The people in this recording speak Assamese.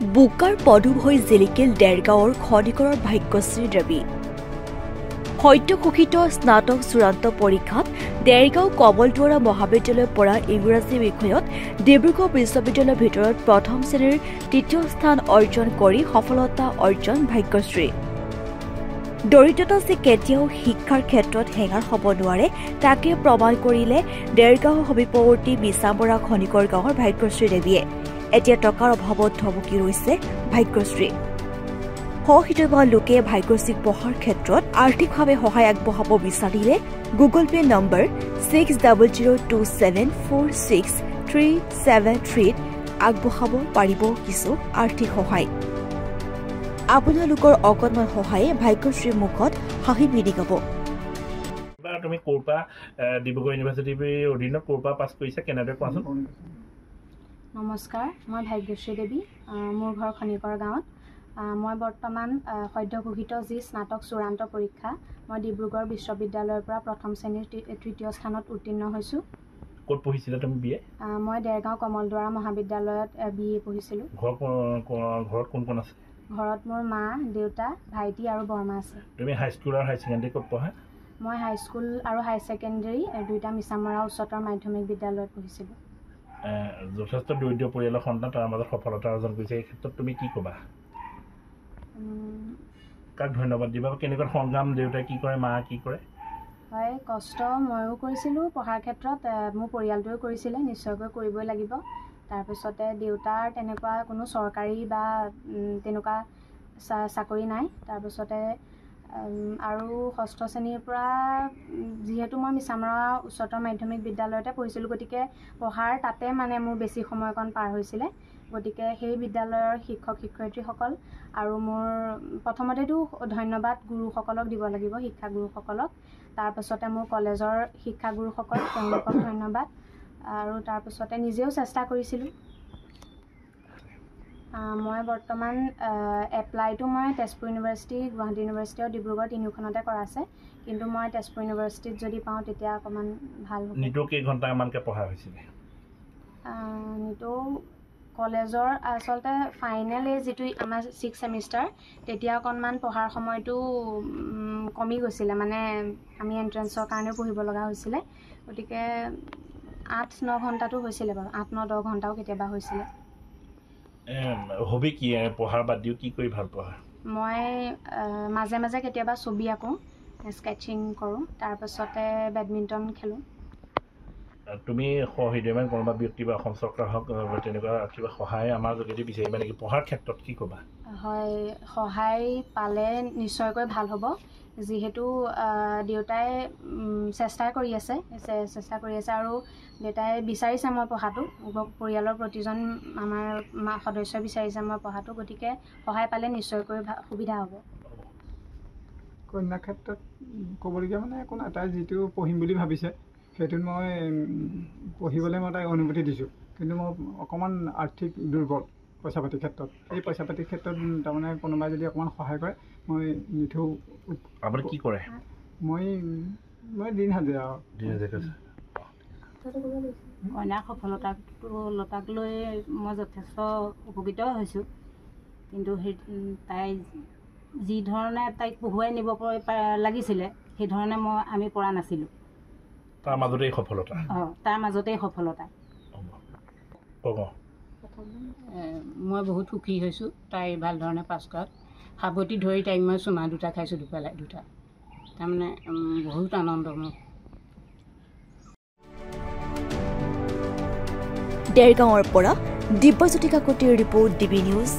বোকাৰ পদুম হৈ জিলিকিল ডেৰগাঁৱৰ খনিকৰৰ ভাগ্যশ্ৰীৰ দাবী। সদ্য ঘোষিত স্নাতক চূড়ান্ত পৰীক্ষাত ডেৰগাঁও কমলদুৱাৰা মহাবিদ্যালয়ৰ পৰা ইংৰাজী বিষয়ত ডিব্ৰুগড় বিশ্ববিদ্যালয়ৰ ভিতৰত প্ৰথম শ্ৰেণীৰ তৃতীয় স্থান অৰ্জন কৰি সফলতা অৰ্জন ভাগ্যশ্ৰী। দৰিদ্ৰতা যে কেতিয়াও শিক্ষাৰ ক্ষেত্ৰত হেঙাৰ হ'ব নোৱাৰে তাকে প্ৰমাণ কৰিলে ডেৰগাঁও সমীপৱৰ্তী মিছামৰা খনিকৰ গাঁৱৰ ভাগ্যশ্ৰী দেৱীয়ে। এতিয়া টকাৰ অভাৱত থমকি ৰৈছে ভাগ্যশ্ৰী। সহৃদয় লোকে ভাগ্যশ্ৰীক পঢ়াৰ ক্ষেত্ৰত আৰ্থিকভাৱে সহায় আগবঢ়াব বিচাৰিলে গুগল পে নম্বৰ 6002746373 আগবঢ়াব পাৰিব কিছু আৰ্থিক সহায়। আপোনালোকৰ অকণমান সহায়ে ভাগ্যশ্ৰীৰ মুখত হাঁহি বিৰিঙাব। তুমি ক'ৰপা ডিব্ৰুগড় ইউনিভাৰ্চিটিৰ অধীনত ক'ৰপা পাছ কৰিছা কেনেদৰে কোৱাচোন? নমস্কাৰ, মই ভাগ্যশ্ৰী দেৱী। মোৰ ঘৰ খনিকৰ গাঁৱত। মই বৰ্তমান সদ্য ঘোষিত যি স্নাতক চূড়ান্ত পৰীক্ষা মই ডিব্ৰুগড় বিশ্ববিদ্যালয়ৰ পৰা প্ৰথম শ্ৰেণীৰ তৃতীয় স্থানত উত্তীৰ্ণ হৈছোঁ। ক'ত পঢ়িছিলা তুমি BA? মই ডেৰগাঁও কমলদুৱাৰা মহাবিদ্যালয়ত BA পঢ়িছিলোঁ। ঘৰত কোন কোন আছে? ঘৰত মোৰ মা, দেউতা, ভাইটি আৰু বৰমা আছে। তুমি হাইস্কুল আৰু হাই ছেকেণ্ডেৰী ক'ত পঢ়া? মই হাইস্কুল আৰু হাই ছেকেণ্ডেৰী দুয়োটা মিছামৰা উচ্চতৰ মাধ্যমিক বিদ্যালয়ত পঢ়িছিলোঁ। যথেষ্ট দৰিদ্ৰ পৰিয়ালৰ সন্তান তাৰ মাজত সফলতা অৰ্জন কৰিছে, এই ক্ষেত্ৰত তুমি কি ক'বা? কাক ধন্যবাদ দিবা? কেনেকুৱা সংগ্ৰাম, দেউতাই কি কৰে, মা কি কৰে? হয়, কষ্ট ময়ো কৰিছিলোঁ পঢ়াৰ ক্ষেত্ৰত, মোৰ পৰিয়ালটোৱেও কৰিছিলে, নিশ্চয়কৈ কৰিবই লাগিব। তাৰপিছতে দেউতাৰ তেনেকুৱা কোনো চৰকাৰী বা তেনেকুৱা চাকৰি নাই। তাৰপিছতে আৰু ষষ্ঠ শ্ৰেণীৰ পৰা যিহেতু মই মিছামৰা উচ্চতৰ মাধ্যমিক বিদ্যালয়তে পঢ়িছিলোঁ, গতিকে পঢ়াৰ তাতে মানে মোৰ বেছি সময়কণ পাৰ হৈছিলে। গতিকে সেই বিদ্যালয়ৰ শিক্ষক শিক্ষয়িত্ৰীসকল আৰু মোৰ প্ৰথমতেতো ধন্যবাদ গুৰুসকলক দিব লাগিব, শিক্ষাগুৰুসকলক। তাৰপাছতে মোৰ কলেজৰ শিক্ষাগুৰুসকল, তেওঁলোকক ধন্যবাদ। আৰু তাৰপিছতে নিজেও চেষ্টা কৰিছিলোঁ। মই বৰ্তমান এপ্লাইটো মই তেজপুৰ ইউনিভাৰ্চিটি, গুৱাহাটী ইউনিভাৰ্চিটি আৰু ডিব্ৰুগড় তিনিওখনতে কৰা আছে, কিন্তু মই তেজপুৰ ইউনিভাৰ্চিটিত যদি পাওঁ তেতিয়া অকণমান ভাল হ'ব। নিতৌ কেইঘণ্টামানকৈ পঢ়া হৈছিলে? নিতৌ কলেজৰ আচলতে ফাইনেল যিটো আমাৰ 6th ছেমিষ্টাৰ, তেতিয়া অকণমান পঢ়াৰ সময়টো কমি গৈছিলে, মানে আমি এণ্ট্ৰেঞ্চৰ কাৰণেও পঢ়িব লগা হৈছিলে। গতিকে 8-9 ঘণ্টাটো হৈছিলে বাৰু, 8-9-10 ঘণ্টাও কেতিয়াবা হৈছিলে। হবি কি পঢ়াৰ বাদ দিও কি কৰি ভাল পোৱা? মই মাজে মাজে কেতিয়াবা ছবি আঁকো, স্কেটচিং কৰোঁ, তাৰপাছতে বেডমিণ্টন খেলোঁ। তুমি সহৃদয়মান কোনোবা ব্যক্তি বা অসম চৰকাৰ হওক তেনেকুৱা কিবা সহায় আমাৰ যোগেদি বিচাৰিবা নেকি পঢ়াৰ ক্ষেত্ৰত? কি ক'বা? হয়, সহায় পালে নিশ্চয়কৈ ভাল হ'ব, যিহেতু দেউতাই চেষ্টা কৰি আছে আৰু দেউতাই বিচাৰিছে মই পঢ়াটো, পৰিয়ালৰ প্ৰতিজন আমাৰ সদস্যই বিচাৰিছে মই পঢ়াটো, গতিকে সহায় পালে নিশ্চয়কৈ সুবিধা হ'ব। কন্যা ক্ষেত্ৰত ক'বলগীয়া মানে একো নাই, তাই যিটো পঢ়িম বুলি ভাবিছে সেইটোত মই পঢ়িবলৈ মই তাইক অনুমতি দিছোঁ, কিন্তু মই অকণমান আৰ্থিক দুৰ্বল পইচা পাতিৰ ক্ষেত্ৰত। এই পইচা পাতিৰ ক্ষেত্ৰত তাৰমানে কোনোবাই যদি অকণমান সহায় কৰে মই নিঠৌ। আপুনি কি কৰে? মই দিন হাজিৰা আৰু কইনাৰ সফলতাক লৈ মই যথেষ্ট উপকৃত হৈছোঁ, কিন্তু তাই যি ধৰণে তাইক পঢ়ুৱাই নিব লাগিছিলে সেইধৰণে আমি পৰা নাছিলোঁ। তাৰ মাজতেই সফলতা? তাৰ মাজতেই সফলতা। মই বহুত সুখী হৈছোঁ তাই ভাল ধৰণে পাছ কৰাত। সাৱটি ধৰি তাইক মই চুমা 2টা খাইছোঁ, দুপেলাই 2টা, তাৰমানে বহুত আনন্দ মোৰ। ডেৰগাঁৱৰ পৰা দিব্যজ্যোতি কাকতিৰ ৰিপৰ্ট, DB নিউজ।